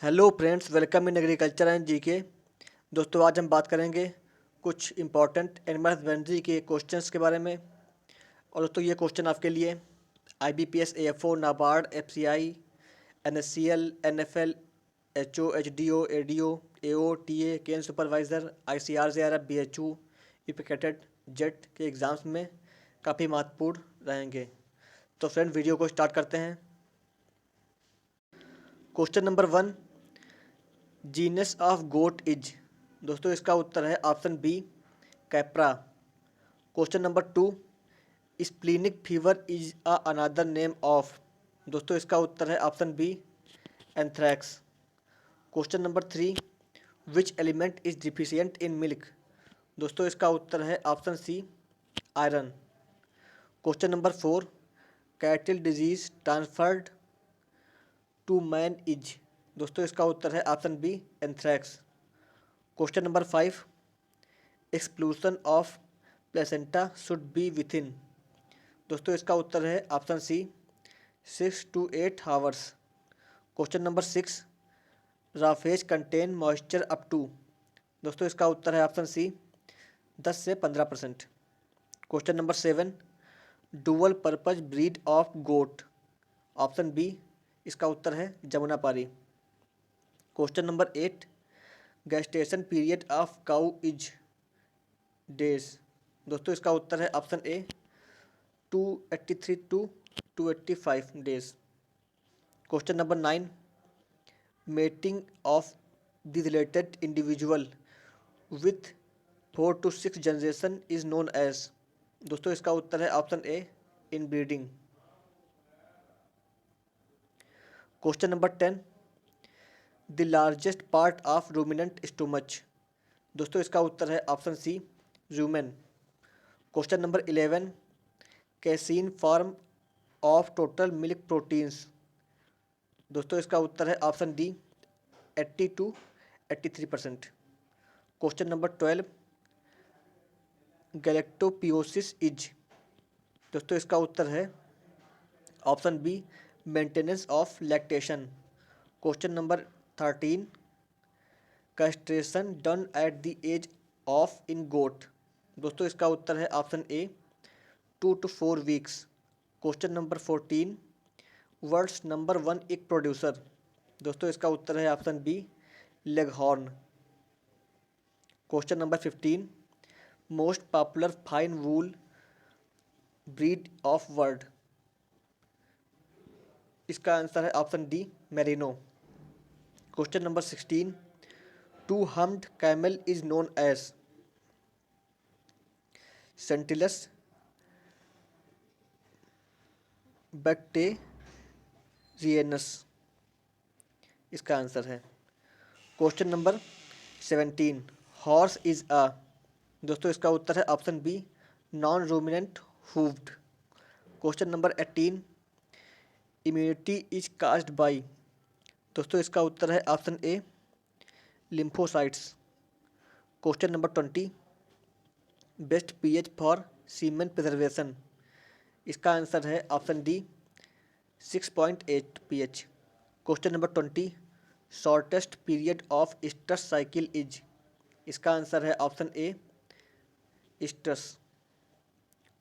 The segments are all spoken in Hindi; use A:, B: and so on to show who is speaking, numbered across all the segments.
A: Hello friends, welcome in agriculture and GK. दोस्तों, आज हम बात करेंगे कुछ इम्पॉर्टेंट एनिमल हस्बेंड्री के क्वेश्चंस के बारे में। और दोस्तों, ये क्वेश्चन आपके लिए IBPS, AFO, NABARD, FCI, NSCL, NFL, HO, HDO, ADO, AO, TA, cane supervisor, ICR, JRF, BHU, UPCATET, JET के एग्ज़ाम्स में काफ़ी महत्वपूर्ण रहेंगे। तो फ्रेंड, वीडियो को स्टार्ट करते हैं। Question number 1, genus of goat is. दोस्तों, इसका उत्तर है option B, capra. Question number 2, splenic fever is another name of. दोस्तों, इसका उत्तर है option B, anthrax. Question number 3, which element is deficient in milk. दोस्तों, इसका उत्तर है option C, iron. Question number 4, cattle disease transferred to man is. दोस्तों, इसका उत्तर है option B, anthrax. Question number 5, exclusion of placenta should be within. दोस्तों, इसका उत्तर है option C, 6 to 8 hours। Question number 6, roughage contain moisture up to. दोस्तों, इसका उत्तर है ऑप्शन सी, 10 से 15%। Question number 7, dual purpose breed of goat. Option B, इसका उत्तर है Jamunapari. Question number 8, gestation period of cow is days. दोस्तों, इसका उत्तर है option A, 283 to 285 days. Question number 9, mating of the related individual with 4 to 6 generation is known as. दोस्तों, इसका उत्तर है option A, inbreeding. Question number 10, the largest part of ruminant stomach. दोस्तों, इसका उत्तर है option C, rumen. Question number 11, casein form of total milk proteins. दोस्तों, इसका उत्तर है option D, 80 to 83%। Question number 12, galactopoiesis is. दोस्तों, इसका उत्तर है option B, maintenance of lactation. Question number 13, castration done at the age of in goat. दोस्तों, इसका उत्तर है option A, 2 to 4 weeks। Question number 14, world's number 1 egg producer. दोस्तों, इसका उत्तर है option B, leghorn. Question number 15, most popular fine wool breed of world. इसका आंसर है option D, merino. Question number 16, two humped camel is known as. Centilus bactrianus इसका आंसर है। Question number 17, horse is a. दोस्तों, इसका उत्तर है option B, non ruminant hooved. Question number 18, immunity is caused by. दोस्तों, इसका उत्तर है option A, lymphocytes. Question number 20, best pH for semen preservation. इसका आंसर है option D, 6.8 pH। Question number 20, shortest period of stress cycle is. इसका आंसर है option A, stress.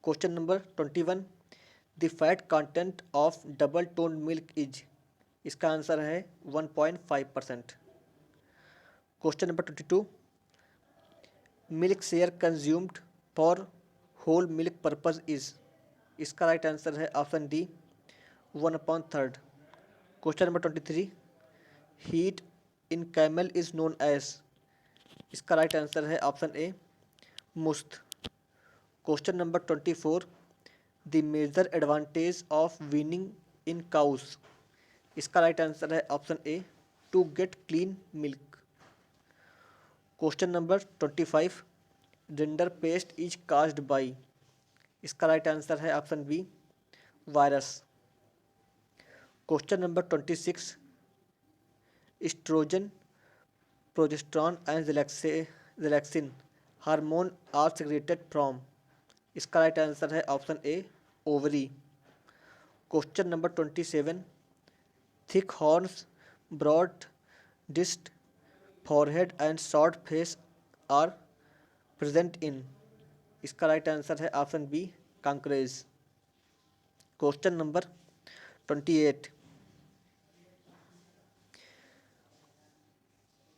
A: Question number 21, the fat content of double tone milk is. इसका आंसर है 1.5%। Question number 22, milk share consumed for whole milk purpose is. इसका राइट आंसर है option D, 1/3। Question number 23, heat in camel is known as. इसका राइट आंसर है option A, musth. Question number 24, the major advantage of weaning in cows. इसका राइट आंसर है option A, to get clean milk. Question number 25, rinderpest is caused by. इसका राइट आंसर है option B, virus. Question number 26, estrogen, progesterone and relaxin hormone are secreted from. इसका राइट आंसर है option A, ovary. Question number 27, thick horns broad dished forehead and short face are present in। इसका राइट आंसर है option B Kankrej. Question number 28।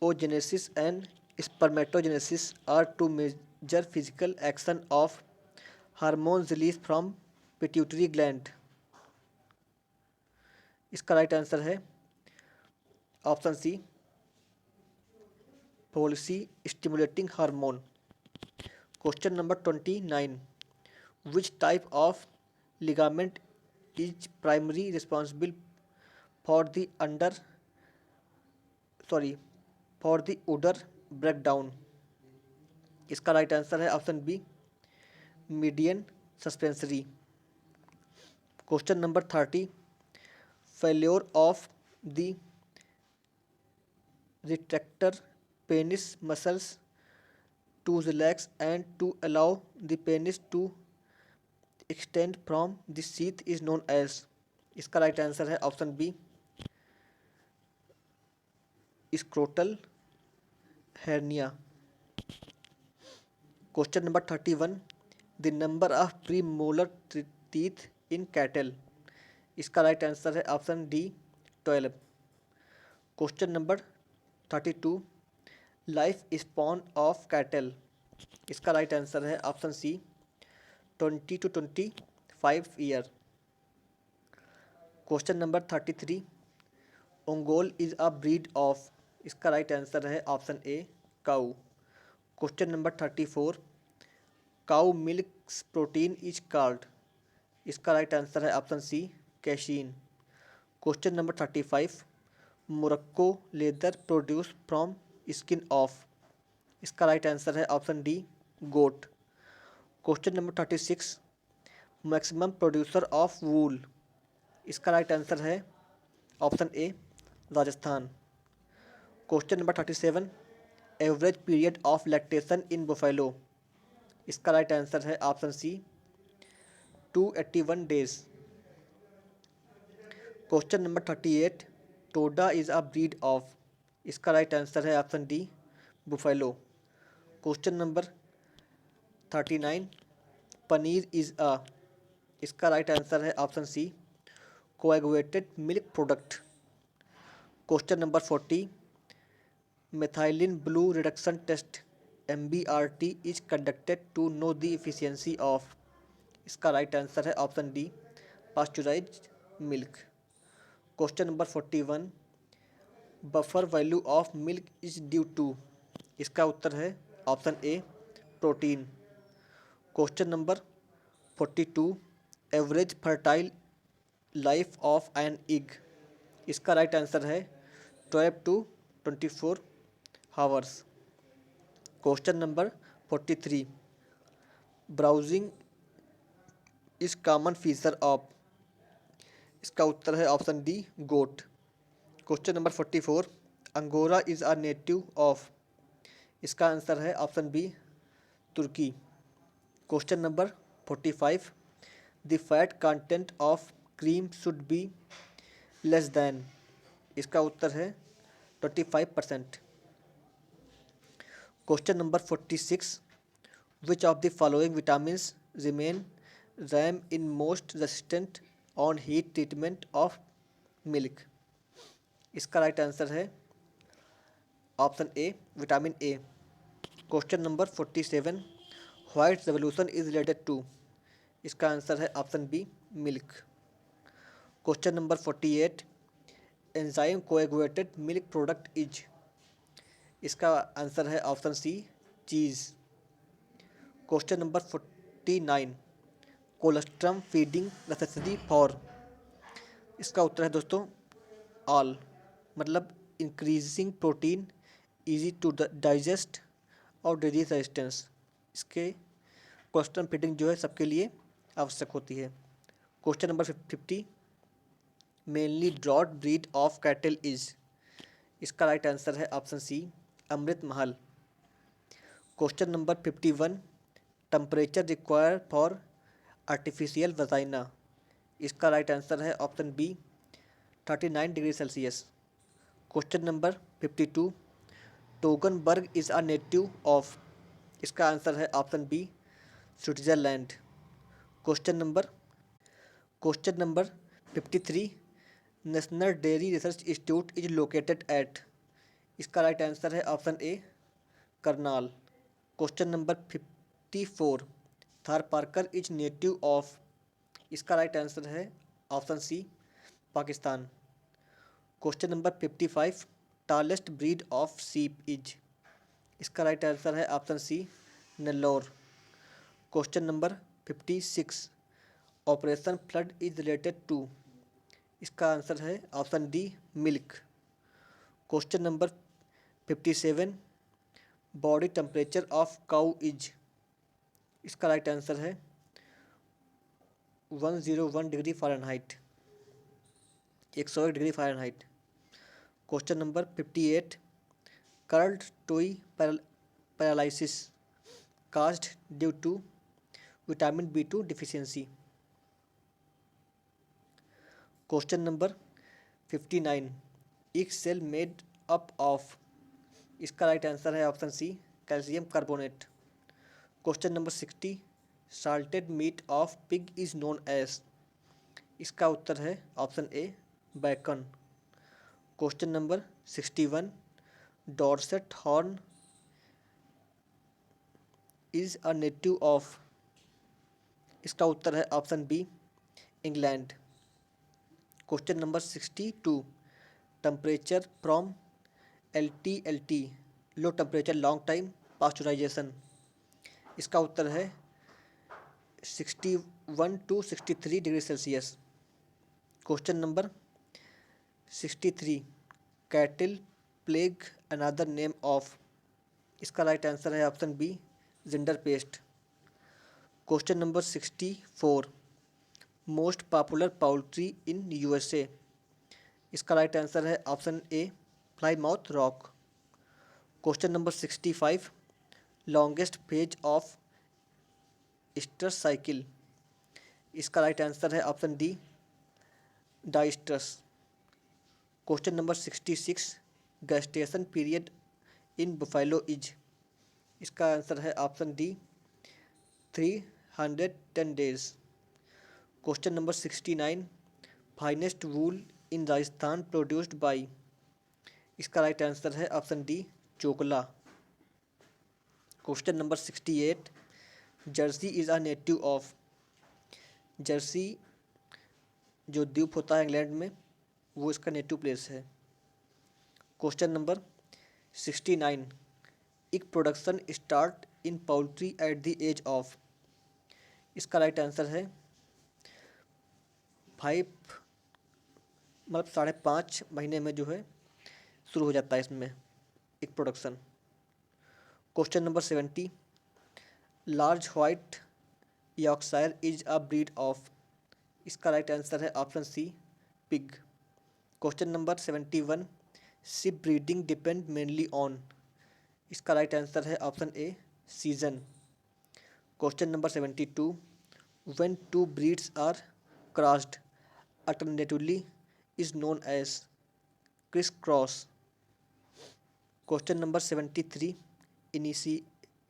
A: oogenesis and spermatogenesis are two major physical action of hormones released from pituitary gland। इसका राइट आंसर है option C follicle stimulating hormone. Question number 29। Which type of ligament is primary responsible for the for the udder breakdown। इसका राइट आंसर है option B median suspensory. Question number 30। Failure of the retractor penis muscles to relax and to allow the penis to extend from the sheath is known as। इसका राइट आंसर है option B scrotal hernia। Question number 31। The number of premolar teeth in cattle. इसका राइट आंसर है option D 12। Question number 32। Life span of cattle. इसका राइट आंसर है option C 20 to 25 year. Question number 33। Ongole is a breed of. इसका राइट आंसर है option A cow. Question number 34। Cow milk protein is called. इसका राइट आंसर है option C casein. Question number 35। Morocco leather produce from skin of. इसका राइट आंसर है option D goat. Question number 36। Maximum producer of wool. इसका राइट आंसर है option A Rajasthan. Question number 37। Average period of lactation in buffalo. इसका राइट आंसर है option C 281 days. Question number 38। Toda is a breed of. इसका राइट आंसर है option D buffalo. Question number 39। Paneer is a. इसका राइट आंसर है option C coagulated milk product. Question number 40। Methylene blue reduction test MBRT is conducted to know the efficiency of. इसका राइट आंसर है option D pasteurised milk. Question number 41। Buffer value of milk is due to. इसका उत्तर है option A protein. Question number 42। Average fertile life of an egg. इसका राइट आंसर है 12 to 24 hours. Question number 43। Browsing is common feature of. इसका उत्तर है option D goat. Question number 44। Angora is a native of. इसका आंसर है ऑप्शन बी तुर्की। Question number 45। The fat content of cream should be less than. इसका उत्तर है 25%। Question number 46। Which of the following vitamins remain रैम in most resistant on heat treatment of milk. इसका राइट आंसर है option A vitamin A. Question number 47। White revolution is related to. इसका आंसर है option B milk. Question number 48। Enzyme coagulated milk product is. इसका आंसर है option C cheese. Question number 49। Colostrum feeding necessary for. इसका उत्तर है दोस्तों ऑल, मतलब increasing protein, easy to digest और डिजीज रेजिस्टेंस। इसके कोलेस्ट्रम फीडिंग जो है सबके लिए आवश्यक होती है। Question number 50। Mainly broad breed of cattle is. इसका राइट आंसर है option C Amrit Mahal. Question number 51। Temperature required for artificial vagina. इसका राइट आंसर है option B 39 degree Celsius. Question number 52, Toggenburg is a native of, इसका आंसर है option B Switzerland. Question number question number 53, national dairy research institute is located at, इसका राइट आंसर है option A Karnal. Question number 54, Thar Parkar is native of, इसका राइट आंसर है option C Pakistan. Question number 55, tallest breed of sheep is, इसका राइट आंसर है option C Nellore. Question number 56, operation flood is related to, इसका आंसर है option D milk. Question number 57, body temperature of cow is, इसका राइट आंसर है 101 degree Fahrenheit, 101 degree Fahrenheit. Question number 58, curled toe paralysis caused due to vitamin B2 deficiency. Question number 59, each cell made up of, इसका राइट आंसर है option C calcium carbonate. Question number 60, salted meat of pig is known as, इसका उत्तर है option A bacon. Question number 61, Dorset horn is a native of, इसका उत्तर है option B England. Question number 62, temperature from LTLT low temperature long time pasteurisation, इसका उत्तर है 61 to 63 degree Celsius. Question number 63, cattle plague another name of, इसका राइट आंसर है option B Zinder paste. Question number 64, most popular poultry in USA, इसका राइट आंसर है option A Plymouth Rock. Question number 65, longest phase of oestrus cycle, इसका राइट आंसर है option D dioestrus. Question number 66, gestation period in buffalo is, इसका आंसर है option D 310 days. Question number 69, finest wool in Rajasthan produced by, इसका राइट आंसर है option D Chokla. Question number 68, Jersey is a native of, Jersey जो द्वीप होता है इंग्लैंड में वो इसका नेटिव प्लेस है। Question number 69, egg production start in poultry at the age of, इसका राइट आंसर है 5 मतलब 5.5 महीने में जो है शुरू हो जाता है इसमें एक production. Question number 70, large white Yorkshire is a breed of, इसका राइट आंसर है option C pig. Question number 71, sheep breeding depend mainly on, इसका राइट आंसर है option A season. Question number 72, when two breeds are crossed alternatively is known as criss cross. Question number 73,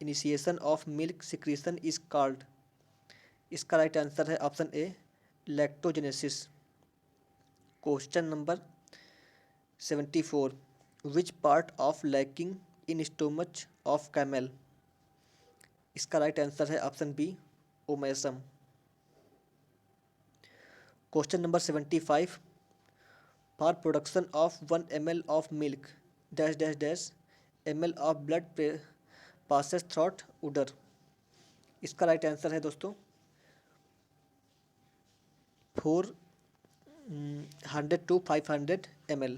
A: initiation of milk secretion is called, इसका राइट आंसर है option A lactogenesis. Question number 74, which part of lacking in stomach of camel, इसका राइट आंसर है option B omasum. Question number 75, for production of 1 ml of milk dash dash dash ml of blood passes through udder, इसका राइट आंसर है दोस्तों 400 to 500 ml,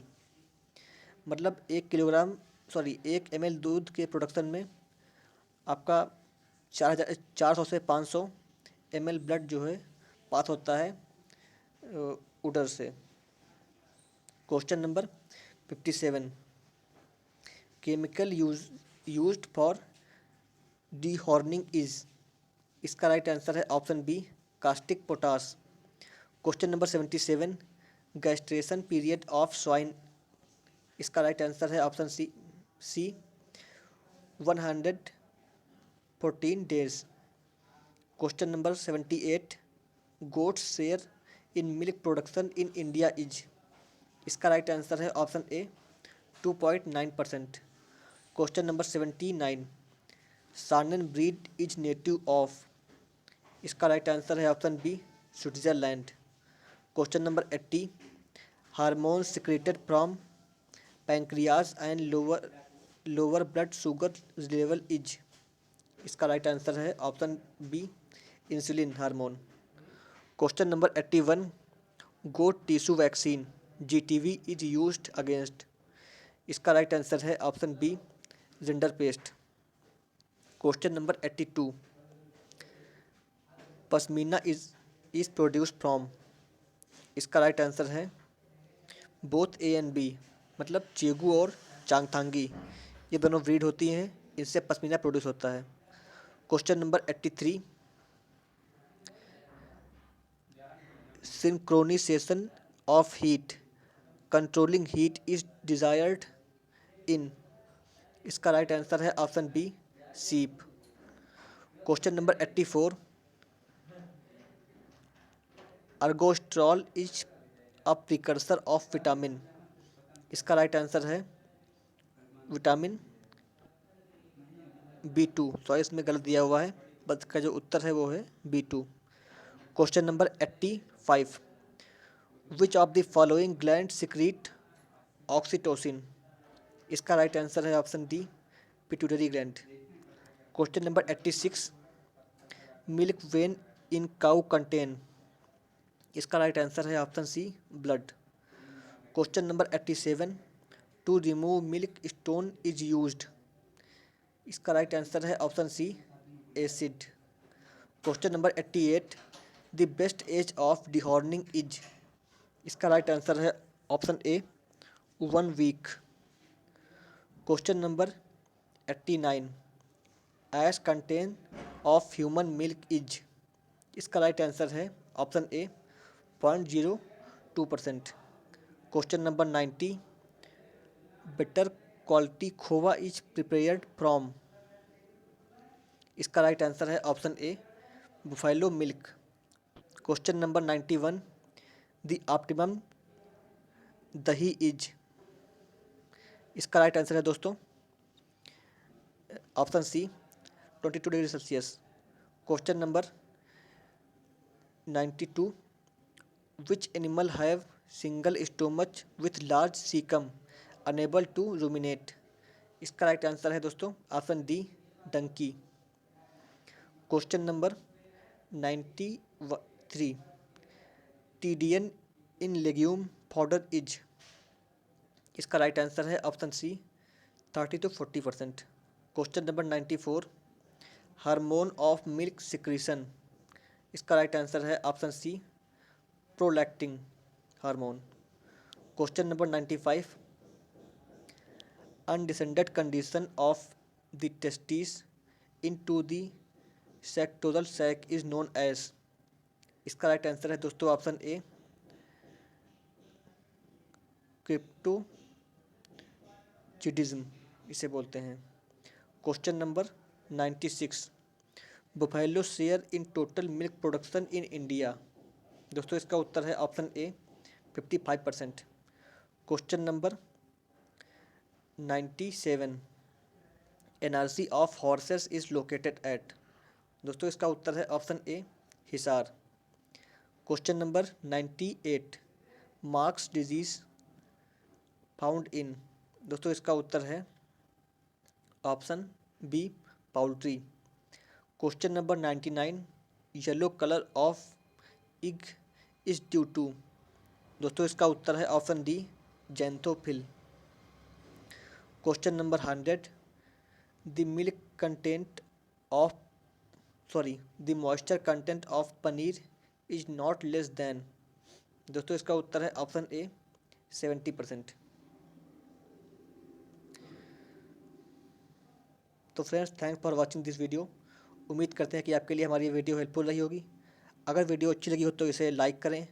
A: मतलब 1 ml दूध के प्रोडक्शन में आपका 400 से 500 ml ब्लड जो है पास होता है उडर से। Question number 57, chemical used for dehorning is, इसका राइट आंसर है option B caustic potash. Question number 77, gestation period of swine इसका राइट आंसर है option C 114 days. Question number 78, goats share in milk production in India is. इसका राइट आंसर है option A 2.9%। Question number 79, Saanen breed is native of. इसका राइट आंसर है option B Switzerland. Question number 80, hormone secreted from pancreas and lower blood sugar level is. इसका राइट आंसर है option B insulin hormone. Question number 81, goat tissue vaccine GTV is used against. इसका राइट आंसर है option B rinderpest. Question number 82, pashmina is produce from. इसका राइट आंसर है बोथ ए एंड बी, मतलब चेगू और चांगथांगी, ये दोनों ब्रीड होती हैं, इनसे पश्मीना प्रोड्यूस होता है। Question number 83, synchronisation of heat controlling heat is desired in. इसका राइट आंसर है option B sheep. Question number 84, ergosterol is a precursor of vitamin. इसका राइट आंसर है विटामिन B2। सॉरी, इसमें गलत दिया हुआ है, बट का जो उत्तर है वो है B2। Question number 85, which of the following gland secrete oxytocin. इसका राइट आंसर है option D pituitary gland. Question number 86, milk vein in cow contain. इसका राइट आंसर है option C blood. Question number 87, to remove milk stone is used. इसका राइट आंसर है option C acid. Question number 88, the best age of dehorning is. इसका राइट आंसर है option A 1 week. Question number 89, ash content of human milk is. इसका राइट आंसर है option A 0.02%। Question number 90, better quality khoa is prepared from. इसका राइट आंसर है option A buffalo milk. Question number 91, the optimum dahi is. इसका राइट आंसर है दोस्तों option C 22 degree Celsius. Question number 92, which animal have single stomach with large caecum enable to ruminate. इसका राइट आंसर है दोस्तों option D donkey. Question number 93, TDN in legume fodder is. इसका राइट आंसर है option C 30 to 40%। Question number 94, hormone of milk secretion. इसका राइट आंसर है option C prolactin hormone. Question number 95, undescended condition of the testis into the scrotal sac is known as. इसका राइट आंसर है दोस्तों ऑप्शन ए क्रिप्टोचिडिज्म इसे बोलते हैं। Question number 96, buffalo share in total milk production in India. दोस्तों इसका उत्तर है option A 55%। Question number 97, NRC of horses is located at. दोस्तों इसका उत्तर है option A Hisar. Question number 98, Marek's disease found in. दोस्तों इसका उत्तर है option B poultry. Question number 99, yellow colour of egg is due to. दोस्तों इसका उत्तर है option D xanthophyll. Question number 100, the milk content of the moisture content of paneer is not less than. दोस्तों इसका उत्तर है ऑप्शन ए 70%। तो friends, thanks for watching this video. उम्मीद करते हैं कि आपके लिए हमारी ये वीडियो हेल्पफुल रही होगी। अगर वीडियो अच्छी लगी हो तो इसे लाइक करें,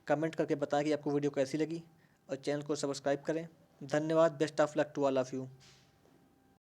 A: कमेंट करके बताएं कि आपको वीडियो कैसी लगी, और चैनल को सब्सक्राइब करें। धन्यवाद, best of luck to all of you.